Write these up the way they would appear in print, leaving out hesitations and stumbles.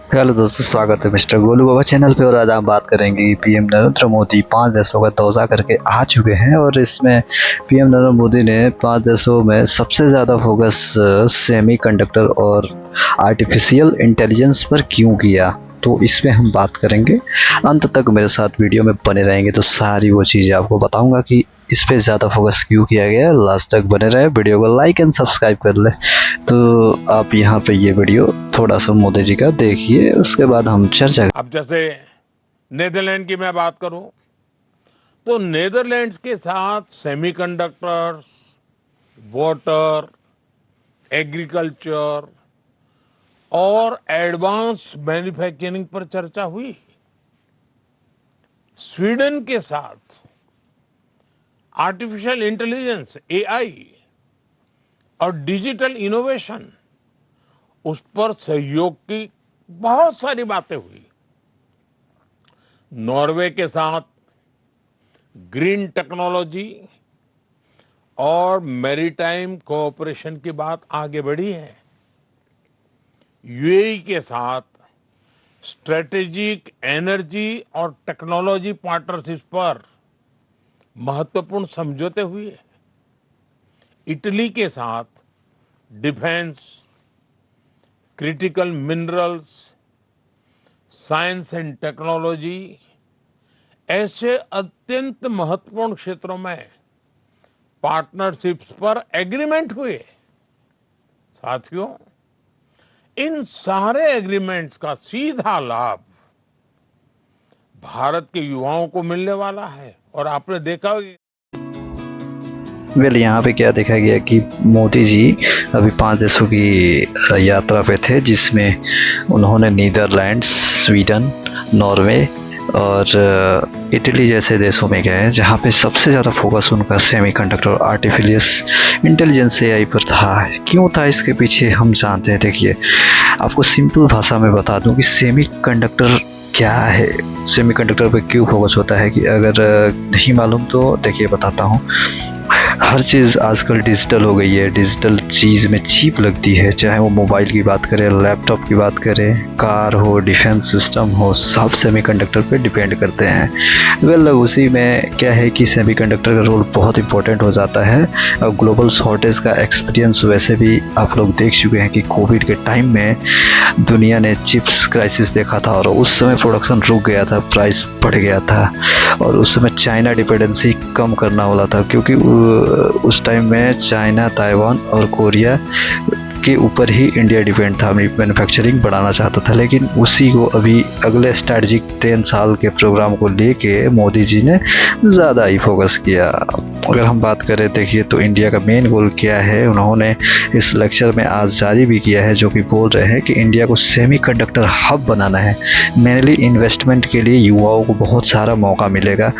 Hello दोस्तों, स्वागत है मिस्टर गोलू बाबा चैनल पे। और आज हम बात करेंगे कि पीएम नरेंद्र मोदी 5 देशों का दौरा करके आ चुके हैं और इसमें पीएम नरेंद्र मोदी ने 5 देशों में सबसे ज़्यादा फोकस सेमी कंडक्टर और आर्टिफिशियल इंटेलिजेंस पर क्यों किया, तो इसमें हम बात करेंगे। अंत तक मेरे साथ वीडियो में बने रहेंगे तो सारी वो चीज़ें आपको बताऊंगा कि इस पे ज़्यादा फोकस क्यों किया गया। लास्ट तक बने रहे, वीडियो को लाइक एंड सब्सक्राइब कर ले। तो आप यहाँ पे ये वीडियो थोड़ा सा मोदी जी का देखिए, उसके बाद हम चर्चा। अब जैसे नेदरलैंड की मैं बात करूं तो नेदरलैंड्स के साथ सेमीकंडक्टर्स, वाटर, एग्रीकल्चर और एडवांस मैन्युफैक्चरिंग पर चर्चा हुई। स्वीडन के साथ आर्टिफिशियल इंटेलिजेंस, एआई और डिजिटल इनोवेशन, उस पर सहयोग की बहुत सारी बातें हुई। नॉर्वे के साथ ग्रीन टेक्नोलॉजी और मैरीटाइम कोऑपरेशन की बात आगे बढ़ी है। यूएई के साथ स्ट्रेटेजिक एनर्जी और टेक्नोलॉजी पार्टनरशिप पर महत्वपूर्ण समझौते हुए। इटली के साथ defence, critical minerals, science and technology ऐसे अत्यंत महत्वपूर्ण क्षेत्रों में पार्टनरशिप्स पर एग्रीमेंट हुए। साथियों, इन सारे एग्रीमेंट्स का सीधा लाभ भारत के युवाओं को मिलने वाला है। और आपने देखा वेल, यहाँ पे क्या देखा गया कि मोदी जी अभी 5 देशों की यात्रा पे थे, जिसमें उन्होंने नीदरलैंड्स, स्वीडन, नॉर्वे और इटली जैसे देशों में गए हैं, जहाँ पे सबसे ज़्यादा फोकस उनका सेमीकंडक्टर और आर्टिफिशियल इंटेलिजेंस एआई पर था। क्यों था इसके पीछे हम जानते हैं। देखिए, आपको सिंपल भाषा में बता दूं कि सेमीकंडक्टर क्या है, सेमीकंडक्टर पे क्यों फोकस होता है। कि अगर नहीं मालूम तो देखिए बताता हूँ। हर चीज़ आजकल डिजिटल हो गई है। डिजिटल चीज़ में चिप लगती है, चाहे वो मोबाइल की बात करें, लैपटॉप की बात करें, कार हो, डिफेंस सिस्टम हो, सब सेमीकंडक्टर पे डिपेंड करते हैं। वेल, उसी में क्या है कि सेमीकंडक्टर का रोल बहुत इंपॉर्टेंट हो जाता है। और ग्लोबल शॉर्टेज का एक्सपीरियंस वैसे भी आप लोग देख चुके हैं कि कोविड के टाइम में दुनिया ने चिप्स क्राइसिस देखा था और उस समय प्रोडक्शन रुक गया था, प्राइस बढ़ गया था और उस समय चाइना डिपेंडेंसी कम करना वाला था, क्योंकि उस टाइम में चाइना, ताइवान और कोरिया के ऊपर ही इंडिया डिपेंड था, मैन्युफैक्चरिंग बढ़ाना चाहता था। लेकिन उसी को अभी अगले स्ट्रैटेजिक 10 साल के प्रोग्राम को लेके मोदी जी ने ज़्यादा ही फोकस किया। अगर हम बात करें, देखिए तो इंडिया का मेन गोल क्या है, उन्होंने इस लेक्चर में आज जारी भी किया है, जो कि बोल रहे हैं कि इंडिया को सेमीकंडक्टर हब बनाना है। मेनली इन्वेस्टमेंट के लिए युवाओं को बहुत सारा मौका मिलेगा।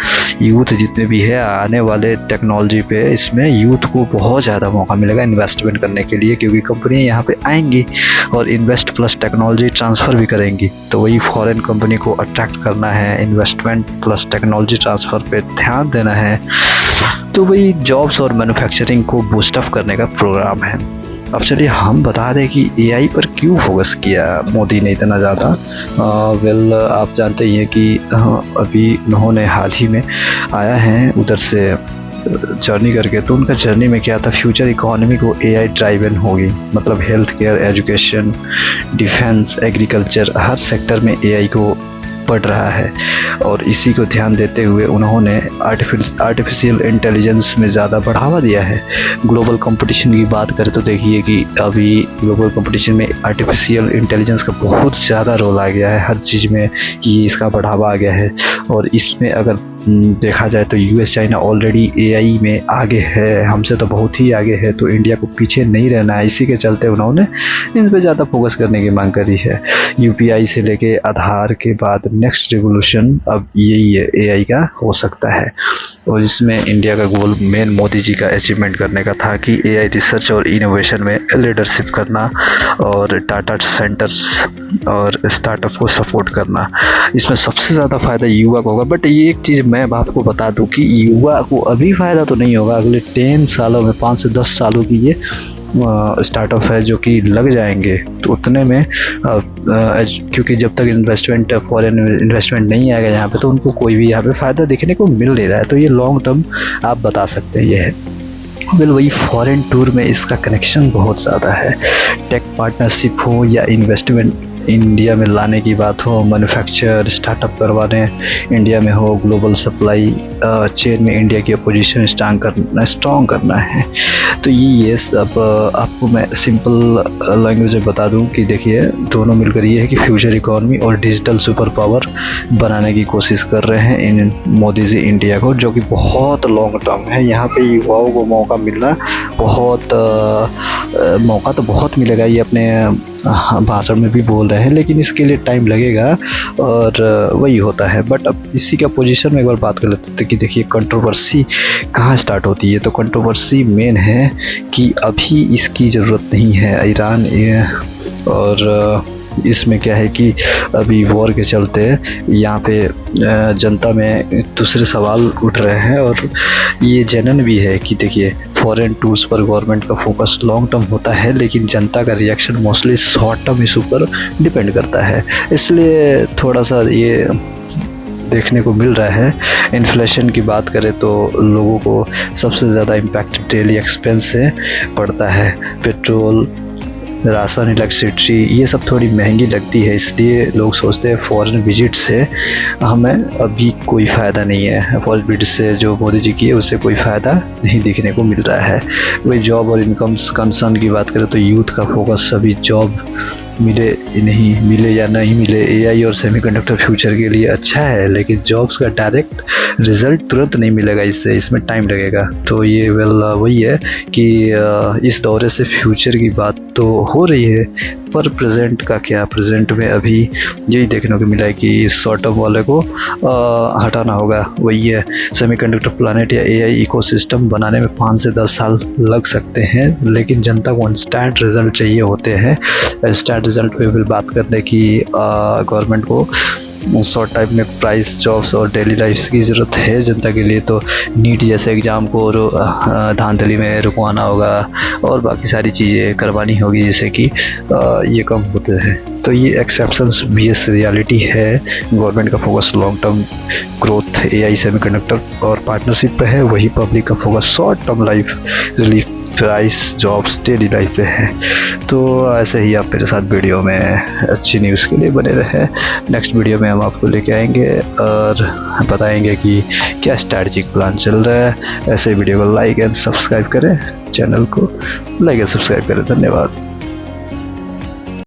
यूथ जितने भी है आने वाले टेक्नोलॉजी पे, इसमें यूथ को बहुत ज़्यादा मौका मिलेगा इन्वेस्टमेंट करने के लिए, क्योंकि कंपनी यहाँ पे आएंगी और इन्वेस्ट प्लस टेक्नोलॉजी ट्रांसफ़र भी करेंगी। तो वही फॉरेन कंपनी को अट्रैक्ट करना है, इन्वेस्टमेंट प्लस टेक्नोलॉजी ट्रांसफ़र पे ध्यान देना है। तो वही जॉब्स और मैन्युफैक्चरिंग को बूस्ट अप करने का प्रोग्राम है। अब चलिए हम बता दें कि एआई पर क्यों फोकस किया मोदी ने इतना ज़्यादा। वेल, आप जानते ही हैं कि अभी उन्होंने हाल ही में आया है उधर से जर्नी करके। तो उनका जर्नी में क्या था, फ्यूचर इकोनॉमी को एआई ड्राइवन होगी, मतलब health care, education, defence, agriculture, हर सेक्टर में एआई को बढ़ रहा है। और इसी को ध्यान देते हुए उन्होंने आर्टिफिशियल इंटेलिजेंस में ज़्यादा बढ़ावा दिया है। ग्लोबल कंपटीशन की बात करें तो देखिए कि अभी ग्लोबल कंपटीशन में आर्टिफिशियल इंटेलिजेंस का बहुत ज़्यादा रोल आ गया है हर चीज़ में, कि इसका बढ़ावा आ गया है। और इसमें अगर देखा जाए तो यूएस, चाइना ऑलरेडी एआई में आगे है, हमसे तो बहुत ही आगे है। तो इंडिया को पीछे नहीं रहना है, इसी के चलते उन्होंने इन पर ज़्यादा फोकस करने की मांग करी है। यूपीआई से लेके आधार के बाद नेक्स्ट रिवोल्यूशन अब यही है, एआई का हो सकता है। और इसमें इंडिया का गोल मेन मोदी जी का अचीवमेंट करने का था कि एआई रिसर्च और इनोवेशन में लीडरशिप करना और टाटा सेंटर्स और स्टार्टअप को सपोर्ट करना। इसमें सबसे ज़्यादा फायदा युवा को होगा। बट ये एक चीज़ मैं अब आपको बता दूं कि युवा को अभी फ़ायदा तो नहीं होगा, अगले 10 सालों में 5 से 10 सालों की ये स्टार्टअप है जो कि लग जाएंगे। तो उतने में क्योंकि जब तक इन्वेस्टमेंट, फॉरेन इन्वेस्टमेंट नहीं आएगा यहाँ पे, तो उनको कोई भी यहाँ पे फ़ायदा देखने को मिल नहीं रहा है। तो ये लॉन्ग टर्म आप बता सकते हैं ये है। बिल वही फॉरेन टूर में इसका कनेक्शन बहुत ज़्यादा है। टेक पार्टनरशिप हो या इन्वेस्टमेंट इंडिया में लाने की बात हो, मैन्युफैक्चर स्टार्टअप करवाने इंडिया में हो, ग्लोबल सप्लाई चेन में इंडिया की पोजीशन स्ट्रॉन्ग करना है। तो ये सब आपको मैं सिंपल लैंग्वेज में बता दूं कि देखिए, दोनों मिलकर ये है कि फ्यूचर इकोनॉमी और डिजिटल सुपर पावर बनाने की कोशिश कर रहे हैं इन मोदी जी इंडिया को, जो कि बहुत लॉन्ग टर्म है। यहाँ पे युवाओं को मौका मिलना बहुत मौका तो बहुत मिलेगा, ये अपने भाषण में भी बोल रहे हैं, लेकिन इसके लिए टाइम लगेगा और वही होता है। बट अब इसी का पोजीशन में एक बार बात कर लेते थे कि देखिए कंट्रोवर्सी कहाँ स्टार्ट होती है। तो कंट्रोवर्सी मेन है कि अभी इसकी ज़रूरत नहीं है ईरान और इसमें क्या है कि अभी वॉर के चलते यहाँ पे जनता में दूसरे सवाल उठ रहे हैं और ये जनन भी है कि देखिए, फॉरेन टूर्स पर गवर्नमेंट का फोकस लॉन्ग टर्म होता है, लेकिन जनता का reaction mostly short term issue पर डिपेंड करता है। इसलिए थोड़ा सा ये देखने को मिल रहा है। इन्फ्लेशन की बात करें तो लोगों को सबसे ज़्यादा इम्पैक्ट डेली एक्सपेंस से पड़ता है। पेट्रोल, राशन, इलेक्ट्रिसिटी ये सब थोड़ी महंगी लगती है, इसलिए लोग सोचते हैं फॉरेन विजिट से हमें अभी कोई फ़ायदा नहीं है। फॉरेन विजिट से जो मोदी जी की है उससे कोई फ़ायदा नहीं दिखने को मिल रहा है। वही जॉब और इनकम कंसर्न की बात करें तो यूथ का फोकस अभी जॉब मिले या नहीं मिले, एआई और सेमीकंडक्टर फ्यूचर के लिए अच्छा है, लेकिन जॉब्स का डायरेक्ट रिजल्ट तुरंत नहीं मिलेगा, इसमें टाइम लगेगा। तो ये वही है कि इस दौरे से फ्यूचर की बात तो हो रही है, पर प्रेजेंट का क्या, प्रेजेंट में अभी यही देखने को मिला है कि शॉर्ट टर्म वाले को हटाना होगा। वही है, सेमीकंडक्टर प्लानेट या एआई इकोसिस्टम बनाने में 5 से 10 साल लग सकते हैं, लेकिन जनता को इंस्टेंट रिजल्ट चाहिए होते हैं। इंस्टेंट रिजल्ट पे भी बात करने की गवर्नमेंट को शॉर्ट टाइम में प्राइस, जॉब्स और डेली लाइफ की ज़रूरत है जनता के लिए। तो नीट जैसे एग्ज़ाम को धांधली में रुकवाना होगा और बाकी सारी चीज़ें करवानी होगी, जिससे कि ये कम होते हैं। तो ये एक्सेप्शंस बेस रियलिटी है। गवर्नमेंट का focus long term growth, AI, semiconductor और पार्टनरशिप पे है, वही पब्लिक का focus short term life relief, price, jobs, daily life पे है। तो ऐसे ही आप मेरे साथ वीडियो में अच्छी न्यूज़ के लिए बने रहे। नेक्स्ट वीडियो में हम आपको लेके आएंगे और बताएंगे कि क्या स्ट्रैटेजिक प्लान चल रहा है। ऐसे वीडियो को लाइक एंड सब्सक्राइब करें, चैनल को लाइक एंड सब्सक्राइब करें। धन्यवाद।